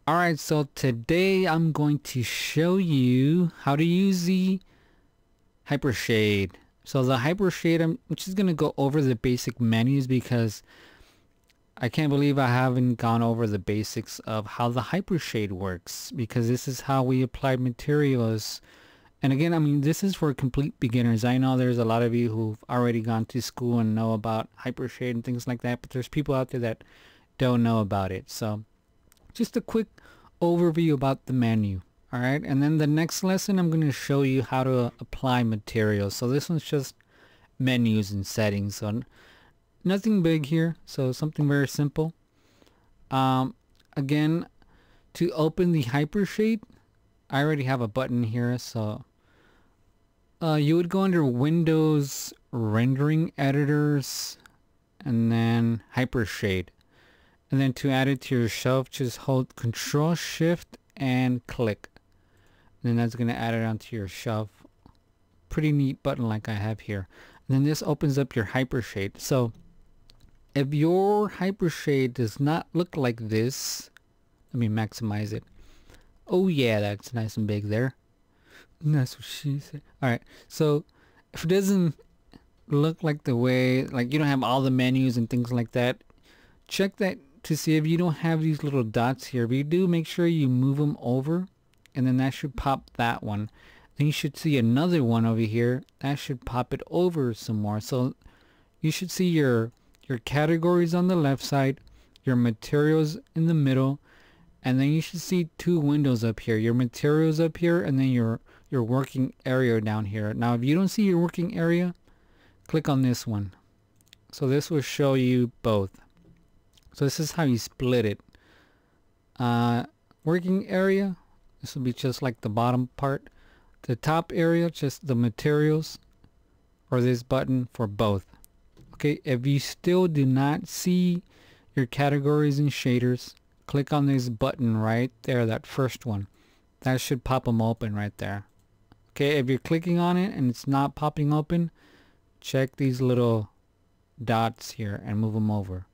Alright, so today I'm going to show you how to use the Hypershade. So the Hypershade, I'm just going to go over the basic menus because I can't believe I haven't gone over the basics of how the Hypershade works, because this is how we apply materials. And again, I mean, this is for complete beginners. I know there's a lot of you who've already gone to school and know about Hypershade and things like that, but there's people out there that don't know about it. So just a quick overview about the menu. Alright, and then the next lesson I'm going to show you how to apply materials. So this one's just menus and settings, so nothing big here, so something very simple. Again, to open the Hypershade, I already have a button here, so you would go under Windows Rendering Editors and then Hypershade. And then to add it to your shelf, just hold Control Shift and click. And then that's going to add it onto your shelf. Pretty neat button like I have here. And then this opens up your Hypershade. So if your Hypershade does not look like this, let me maximize it. Oh yeah, that's nice and big there. That's what she said. Alright, so if it doesn't look like the way, like you don't have all the menus and things like that, check that to see if you don't have these little dots here. If you do, make sure you move them over, and then that should pop that one. Then you should see another one over here. That should pop it over some more. So you should see your categories on the left side, your materials in the middle, and then you should see two windows up here. Your materials up here, and then your working area down here. Now if you don't see your working area, click on this one. So this will show you both. So this is how you split it. Working area, this will be just like the bottom part. The top area, just the materials, or this button for both. Okay, if you still do not see your categories and shaders, click on this button right there, that first one. That should pop them open right there. Okay, if you're clicking on it and it's not popping open, check these little dots here and move them over.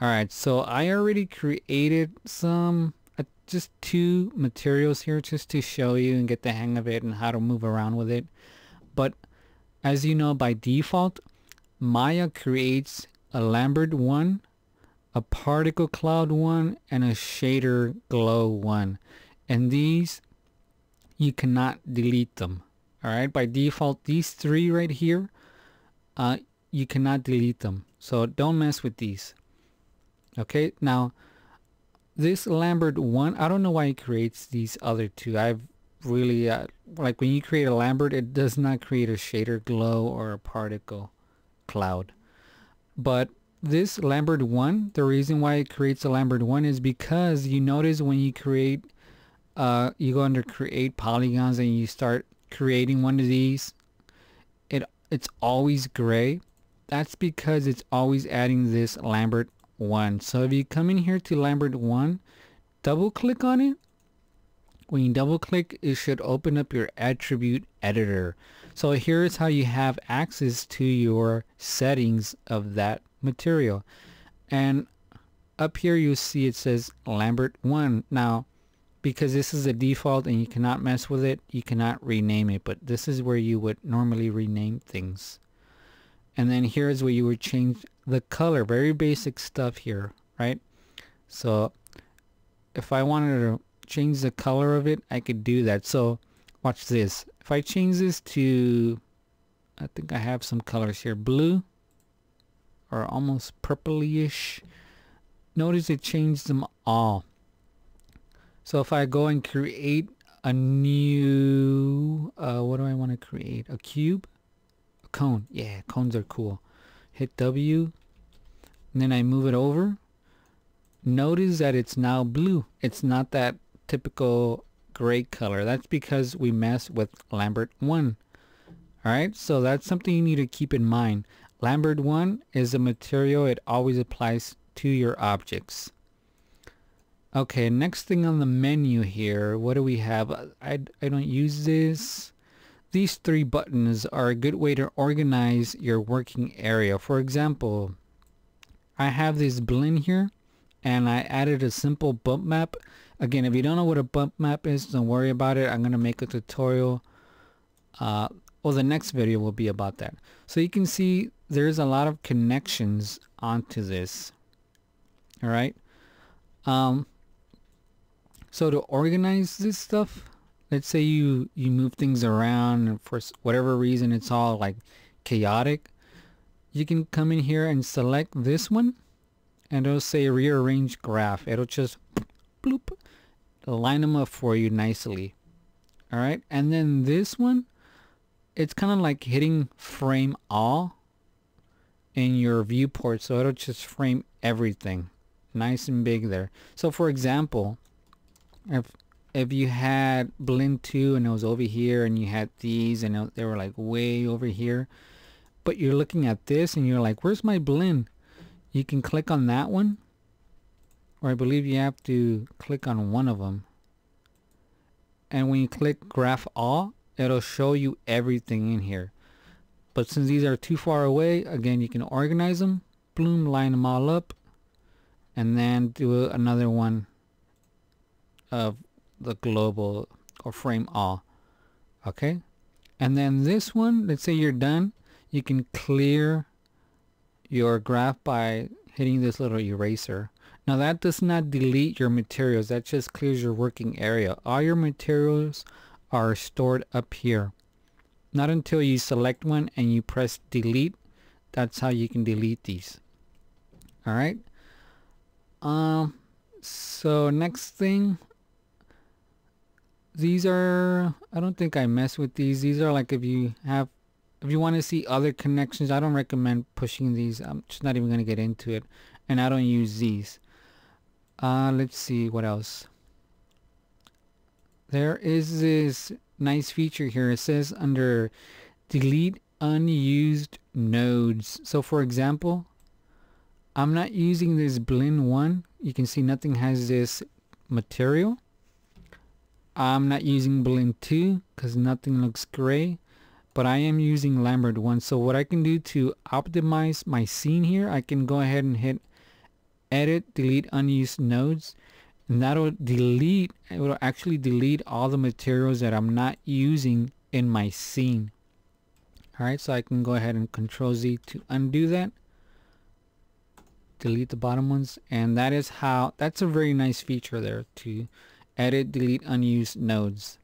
Alright, so I already created some, just two materials here just to show you and get the hang of it and how to move around with it. But as you know, by default, Maya creates a Lambert 1, a particle cloud 1, and a shader glow 1. And these, you cannot delete them. Alright, by default, these three right here, you cannot delete them. So don't mess with these. Okay, now this Lambert 1, I don't know why it creates these other two. I've really, like when you create a Lambert, it does not create a shader glow or a particle cloud. But this Lambert 1, the reason why it creates a Lambert 1 is because you notice when you create, you go under create polygons and you start creating one of these, it's always gray. That's because it's always adding this Lambert 1. So if you come in here to Lambert 1, double click on it. When you double click, it should open up your attribute editor. So here's how you have access to your settings of that material. And up here you see it says Lambert 1. Now because this is a default and you cannot mess with it, you cannot rename it, but this is where you would normally rename things. And then here's where you would change the color. Very basic stuff here, right? So if I wanted to change the color of it, I could do that. So watch this. If I change this to, I think I have some colors here, blue or almost purplyish, notice it changed them all. So if I go and create a new, what do I want to create? A cube? A cone. Yeah, cones are cool. Hit W, and then I move it over. Notice that it's now blue. It's not that typical gray color. That's because we mess with Lambert 1. Alright, so that's something you need to keep in mind. Lambert 1 is a material, it always applies to your objects. Okay, next thing on the menu here, what do we have? I don't use this. These three buttons are a good way to organize your working area. For example, I have this blend here and I added a simple bump map. Again, if you don't know what a bump map is, don't worry about it. I'm going to make a tutorial. Well, the next video will be about that. So you can see there's a lot of connections onto this. All right. So to organize this stuff, let's say you move things around and for whatever reason it's all like chaotic. You can come in here and select this one and it'll say rearrange graph. It'll just bloop, line them up for you nicely. All right. And then this one, it's kind of like hitting frame all in your viewport. So it'll just frame everything nice and big there. So for example, if you had blend 2 and it was over here and you had these and they were like way over here, but you're looking at this and you're like, where's my blend? You can click on that one, or I believe you have to click on one of them. And when you click graph all, it'll show you everything in here. But since these are too far away, again, you can organize them, boom, line them all up, and then do another one of the global or frame all. Okay. And then this one, let's say you're done, you can clear your graph by hitting this little eraser. Now that does not delete your materials, that just clears your working area. All your materials are stored up here. Not until you select one and you press delete, that's how you can delete these. All right. So next thing, these are, I don't think I mess with these. These are like if you want to see other connections, I don't recommend pushing these. I'm just not even going to get into it. And I don't use these. Let's see what else. There is this nice feature here. It says under delete unused nodes. So for example, I'm not using this blend 1. You can see nothing has this material. I'm not using blend 2 because nothing looks gray, but I am using Lambert 1. So what I can do to optimize my scene here, I can go ahead and hit edit, delete unused nodes, and that'll delete, it will actually delete all the materials that I'm not using in my scene. All right, so I can go ahead and Control Z to undo that, delete the bottom ones, and that is how, that's a very nice feature there, to edit, delete unused nodes.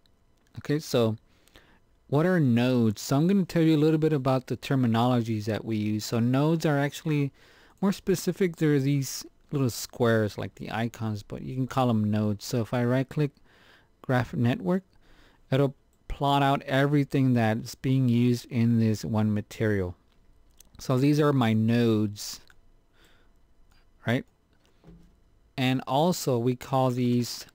Okay, so what are nodes? So I'm going to tell you a little bit about the terminologies that we use. So nodes are actually more specific. They're these little squares like the icons, but you can call them nodes. So if I right click graph network, it'll plot out everything that's being used in this one material. So these are my nodes, right? And also we call these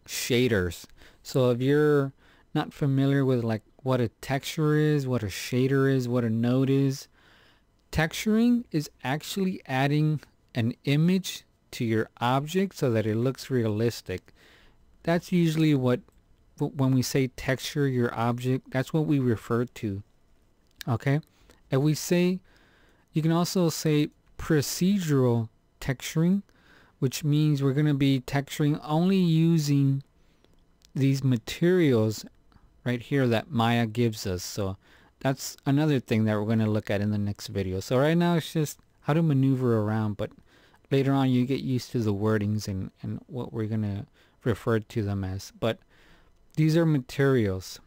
shaders. So if you're not familiar with like what a texture is, what a shader is, what a node is, texturing is actually adding an image to your object so that it looks realistic. That's usually what, when we say texture your object, that's what we refer to. Okay, if we say, you can also say procedural texturing, which means we're going to be texturing only using these materials right here that Maya gives us. So that's another thing that we're going to look at in the next video. So right now it's just how to maneuver around, but later on you get used to the wordings and what we're going to refer to them as. But these are materials,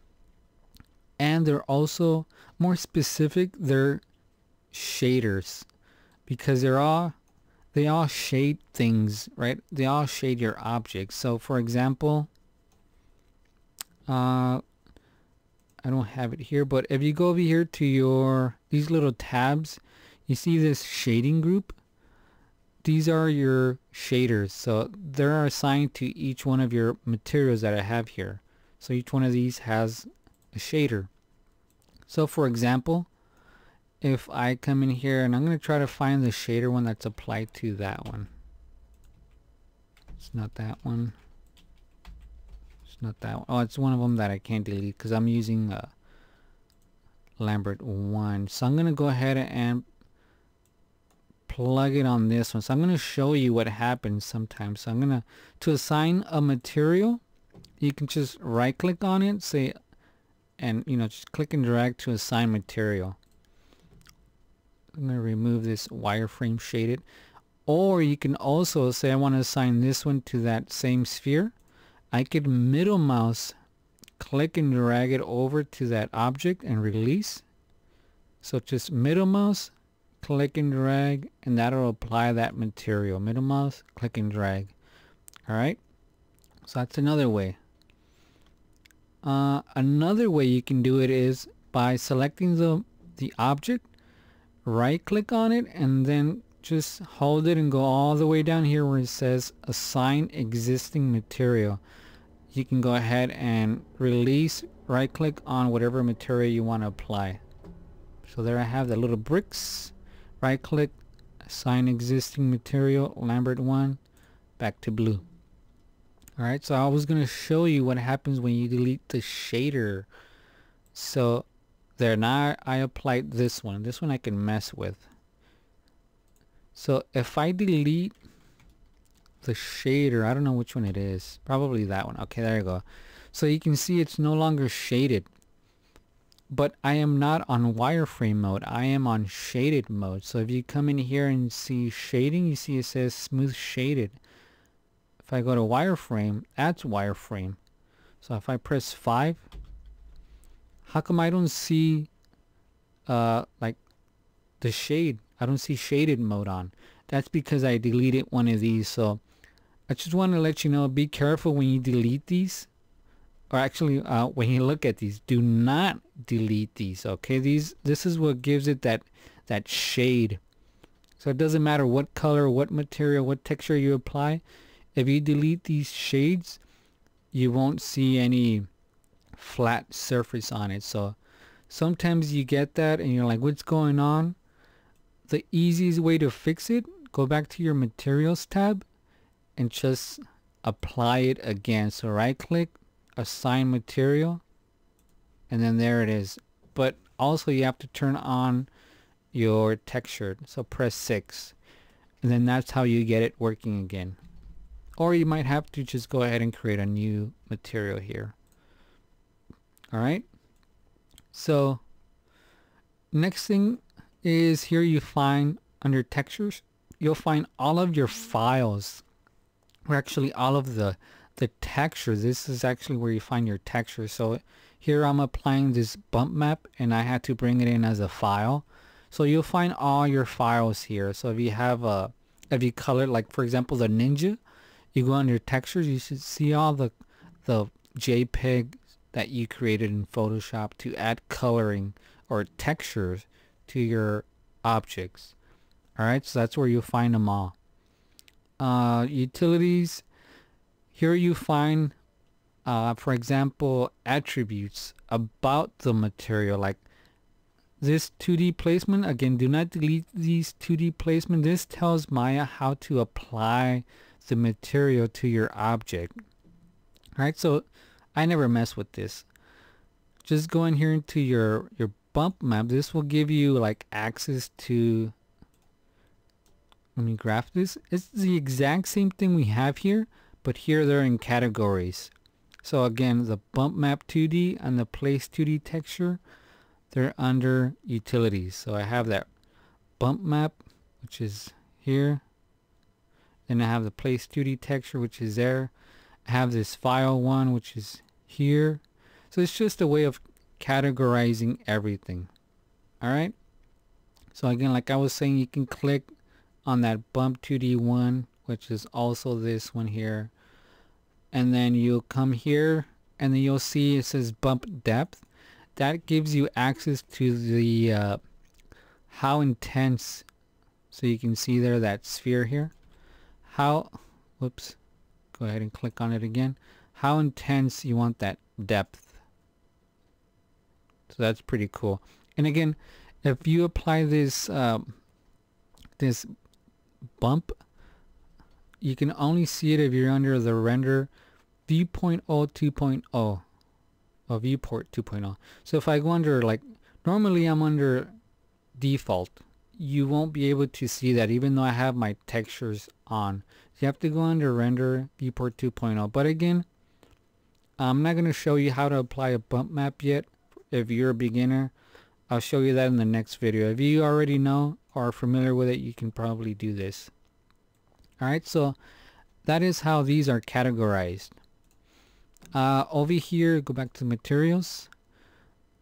and they're also more specific, they're shaders, because they all shade things, right? They all shade your objects. So for example, I don't have it here, but if you go over here to these little tabs, you see this shading group. These are your shaders. So they're assigned to each one of your materials that I have here. So each one of these has a shader. So for example, if I come in here and I'm going to try to find the shader one that's applied to that one. It's not that one. It's not that one. Oh, it's one of them that I can't delete because I'm using Lambert 1. So I'm going to go ahead and plug it on this one. So I'm going to show you what happens sometimes. So I'm going to assign a material, you can just right click on it, say, and just click and drag to assign material. I'm going to remove this wireframe shaded. Or you can also say I want to assign this one to that same sphere. I could middle mouse, click and drag it over to that object and release. So just middle mouse, click and drag, and that'll apply that material. Middle mouse, click and drag. Alright, so that's another way. Another way you can do it is by selecting the object, right click on it, and then just hold it and go all the way down here where it says assign existing material. You can go ahead and release, right click on whatever material you want to apply. So there I have the little bricks, right click, assign existing material, Lambert 1, back to blue. Alright, so I was going to show you what happens when you delete the shader. So there, now I applied this one. This one I can mess with. So if I delete the shader, I don't know which one it is. Probably that one. Okay, there you go. So you can see it's no longer shaded. But I am not on wireframe mode. I am on shaded mode. So if you come in here and see shading, you see it says smooth shaded. If I go to wireframe, that's wireframe. So if I press 5, how come I don't see like the shade? I don't see shaded mode on. That's because I deleted one of these. So I just want to let you know, be careful when you delete these. Or actually when you look at these, do not delete these. Okay, this is what gives it that shade. So it doesn't matter what color, what material, what texture you apply. If you delete these shades, you won't see any flat surface on it. So sometimes you get that and you're like, what's going on? The easiest way to fix it, go back to your materials tab and just apply it again. So right click, assign material, and then there it is. But also you have to turn on your texture. So press 6, and then that's how you get it working again. Or you might have to just go ahead and create a new material here. Alright, so next thing is here you find under textures, you'll find all of your files, or actually all of the textures. This is actually where you find your texture. So here I'm applying this bump map and I had to bring it in as a file. So you'll find all your files here. So if you have if you color, like for example the ninja, you go under textures, you should see all the JPEG that you created in Photoshop to add coloring or textures to your objects. Alright, so that's where you'll find them all. Utilities, here you find for example attributes about the material, like this 2D placement. Again, do not delete these 2D placement. This tells Maya how to apply the material to your object. Alright, so I never mess with this. Just go in here into your bump map. This will give you like access to, let me graph this. It's the exact same thing we have here, but here they're in categories. So again, the bump map 2D and the place 2D texture, they're under utilities. So I have that bump map, which is here. Then I have the place 2D texture, which is there. I have this file one, which is here. So it's just a way of categorizing everything. Alright. So again, like I was saying, you can click on that bump 2D one, which is also this one here. And then you'll come here and then you'll see it says bump depth. That gives you access to the how intense. So you can see there that sphere here. How, whoops, go ahead and click on it again. How intense you want that depth. So that's pretty cool. And again, if you apply this this bump, you can only see it if you're under the render viewpoint 2.0 or viewport 2.0. So if I go under, like normally I'm under default, you won't be able to see that even though I have my textures on. You have to go under render viewport 2.0. But again, I'm not going to show you how to apply a bump map yet. If you're a beginner, I'll show you that in the next video. If you already know or are familiar with it, you can probably do this. Alright, so that is how these are categorized. Over here, go back to materials.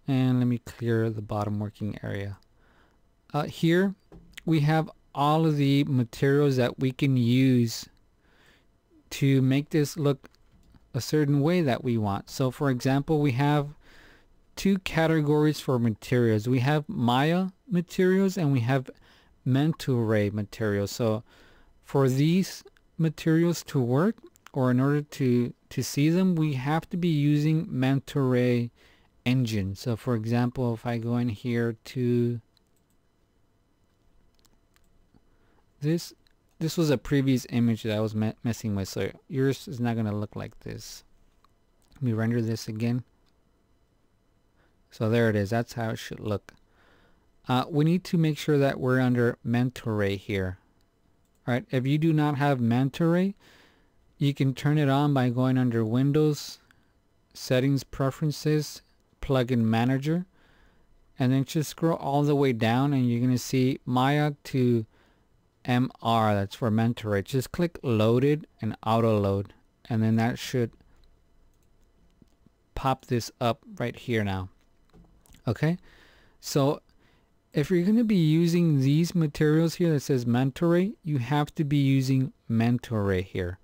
And let me clear the bottom working area. Here, we have all of the materials that we can use to make this look a certain way that we want. So for example, we have two categories for materials. We have Maya materials and we have mental ray materials. So for these materials to work, or in order to see them, we have to be using mental ray engine. So for example, if I go in here to this was a previous image that I was messing with, so yours is not going to look like this. Let me render this again. So there it is. That's how it should look. We need to make sure that we're under mental ray here. Alright, if you do not have mental ray, you can turn it on by going under Windows, Settings, Preferences, Plugin Manager, and then just scroll all the way down and you're going to see Maya to MR, that's for mental ray. Just click Loaded and Auto Load, and then that should pop this up right here now. Okay, so if you're going to be using these materials here that says mental ray, you have to be using mental ray here.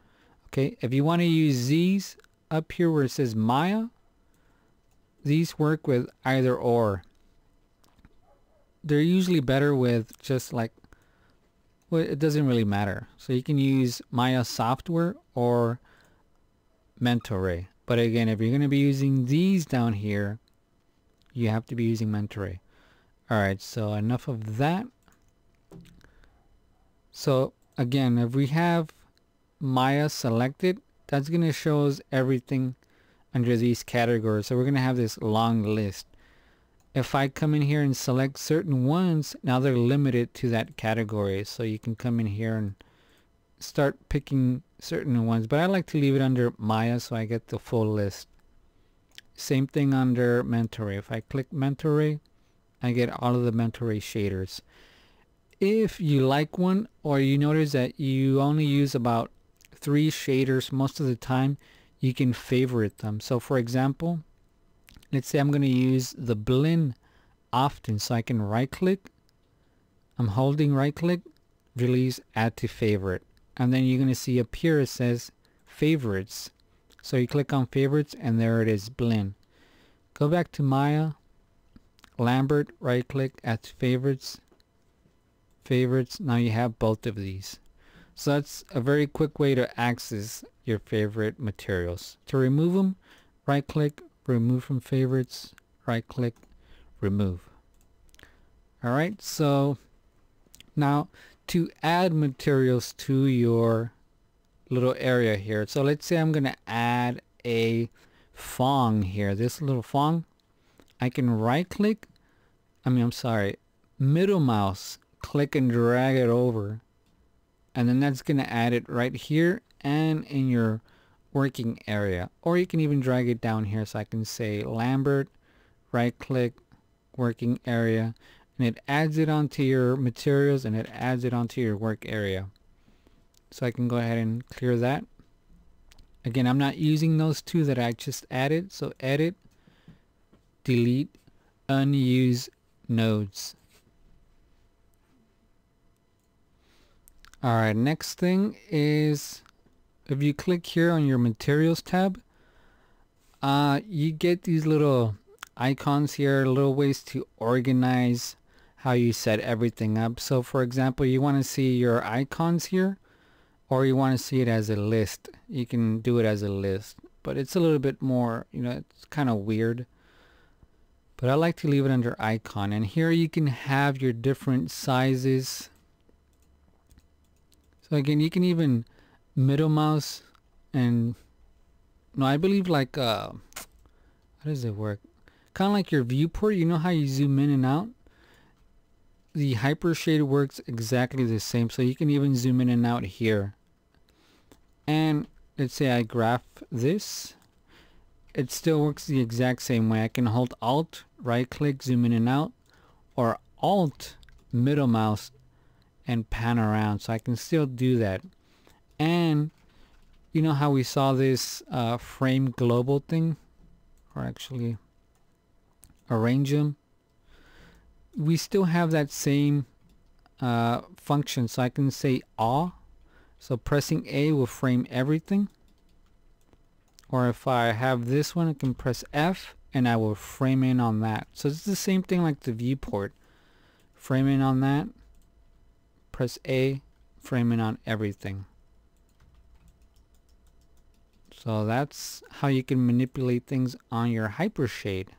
Okay, if you want to use these up here where it says Maya, these work with either or. They're usually better with just like, well, it doesn't really matter. So you can use Maya software or mental ray. But again, if you're going to be using these down here, you have to be using mental ray. Alright, so enough of that. So again, if we have Maya selected, that's going to show us everything under these categories. So we're going to have this long list. If I come in here and select certain ones, now they're limited to that category. So you can come in here and start picking certain ones. But I like to leave it under Maya so I get the full list. Same thing under mental ray. If I click mental ray, I get all of the mental ray shaders. If you like one, or you notice that you only use about 3 shaders most of the time, you can favorite them. So for example, let's say I'm going to use the blend often, so I can right click, I'm holding right click, release, add to favorite, and then you're going to see up here it says favorites. So you click on favorites and there it is, blend. Go back to Maya, Lambert, right click, add to favorites, favorites. Now you have both of these. So that's a very quick way to access your favorite materials. To remove them, right click, remove from favorites, right click, remove. Alright, so now to add materials to your little area here. So let's say I'm going to add a fong here. This little fong, I can right click, middle mouse, click and drag it over. And then that's going to add it right here and in your working area. Or you can even drag it down here. So I can say Lambert, right click, working area, and it adds it onto your materials and it adds it onto your work area. So I can go ahead and clear that. Again, I'm not using those two that I just added. So edit, delete, unused nodes. Alright, next thing is if you click here on your materials tab, you get these little icons here, little ways to organize how you set everything up. So for example, you want to see your icons here, or you want to see it as a list. You can do it as a list, but it's a little bit more, it's kind of weird. But I like to leave it under icon, and here you can have your different sizes. So again, you can even middle mouse and I believe like how does it work? Kind of like your viewport. You know how you zoom in and out? the Hypershade works exactly the same, so you can even zoom in and out here. And let's say I graph this, it still works the exact same way. I can hold Alt, right click, zoom in and out, or Alt, middle mouse, and pan around. So I can still do that. And you know how we saw this frame global thing, or actually arrange them? We still have that same function. So I can say A. So pressing A will frame everything. Or if I have this one, I can press F and I will frame in on that. So it's the same thing like the viewport. Frame in on that. Press A, frame in on everything. So that's how you can manipulate things on your Hypershade.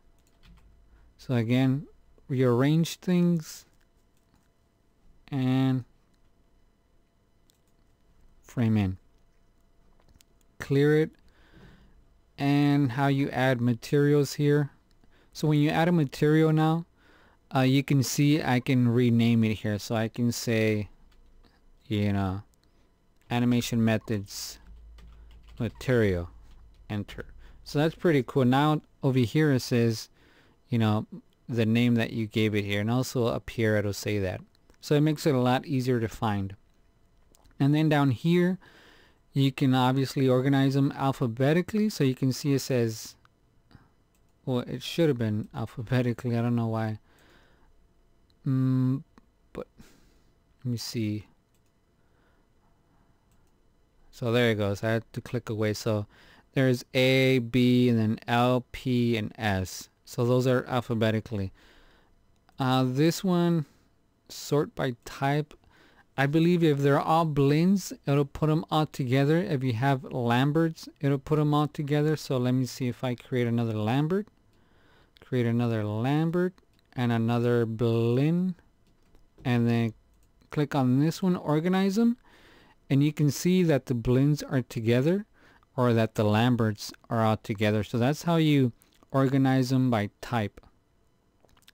So again, rearrange things and frame in. Clear it. And how you add materials here. So when you add a material now, you can see I can rename it here. So I can say, you know, animation methods, material, enter. So that's pretty cool. Now over here it says, you know, the name that you gave it here, and also up here it'll say that. So it makes it a lot easier to find. And then down here you can obviously organize them alphabetically. So you can see it says, well, it should have been alphabetically, I don't know why. But let me see. So there it goes. I had to click away. So there's A, B, and then L, P, and S. So those are alphabetically. This one, sort by type. I believe if they're all blends, it'll put them all together. If you have Lamberts, it'll put them all together. So let me see if I create another Lambert. Create another Lambert and another blend. And then click on this one, organize them. And you can see that the blends are together or that the Lamberts are all together. So that's how you organize them by type.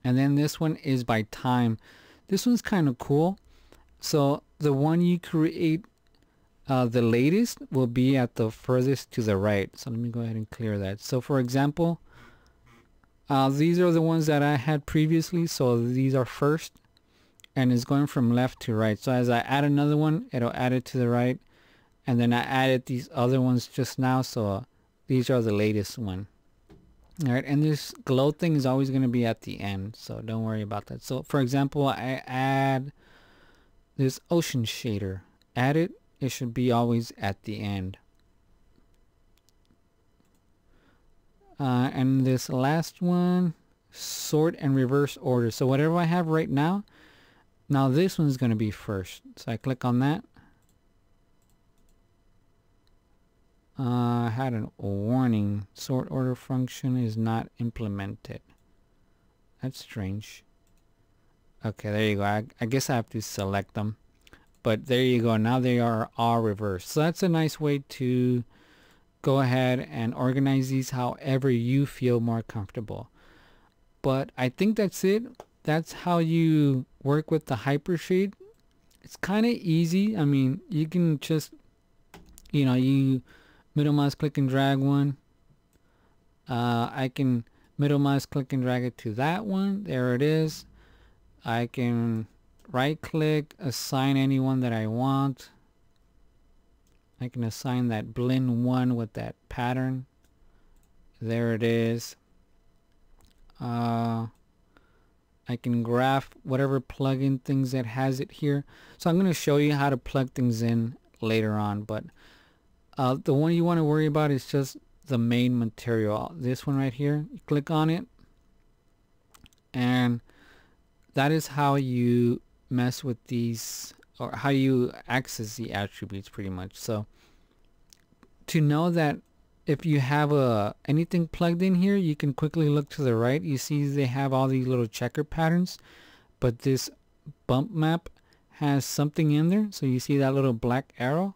And then this one is by time. This one's kind of cool. So the one you create the latest will be at the furthest to the right. So let me go ahead and clear that. So for example, these are the ones that I had previously. So these are first and it's going from left to right. So as I add another one, it'll add it to the right. And then I added these other ones just now. So these are the latest one. All right, and this glow thing is always going to be at the end. So don't worry about that. So for example, I add this ocean shader. Add it. It should be always at the end. And this last one, sort and reverse order. So whatever I have right now, now this one's going to be first. So I click on that. I had a warning. Sort order function is not implemented. That's strange. Okay, there you go. I guess I have to select them. But there you go. Now they are all reversed. So that's a nice way to go ahead and organize these however you feel more comfortable. But I think that's it. That's how you work with the Hypershade. It's kind of easy. I mean, you can just, you know, you middle mouse click and drag one. I can middle mouse click and drag it to that one. There it is. I can right click, assign anyone that I want. I can assign that blend one with that pattern. There it is. I can graph whatever plugin things that has it here. So I'm going to show you how to plug things in later on, but the one you want to worry about is just the main material. This one right here, you click on it, and that is how you mess with these, or how you access the attributes pretty much. So to know that if you have anything plugged in here, you can quickly look to the right. You see they have all these little checker patterns, but this bump map has something in there. So you see that little black arrow?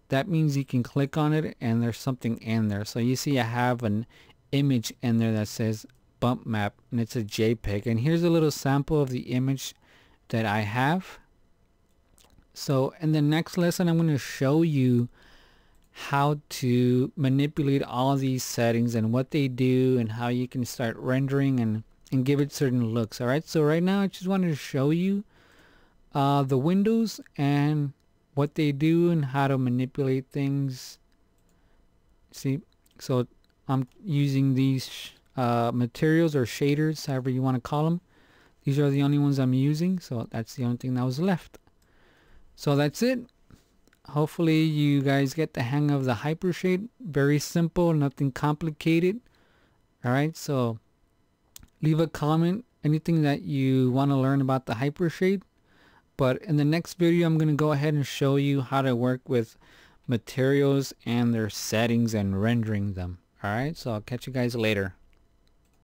That means you can click on it and there's something in there. So you see I have an image in there that says bump map, and it's a JPEG. And here's a little sample of the image that I have. So in the next lesson, I'm going to show you how to manipulate all these settings and what they do and how you can start rendering and give it certain looks. All right, so right now I just wanted to show you the windows and what they do and how to manipulate things. See, so I'm using these materials or shaders, however you want to call them. These are the only ones I'm using, so that's the only thing that was left. So that's it. Hopefully you guys get the hang of the Hypershade. Very simple, nothing complicated. Alright, so leave a comment, anything that you want to learn about the Hypershade. But in the next video, I'm going to go ahead and show you how to work with materials and their settings and rendering them. Alright, so I'll catch you guys later.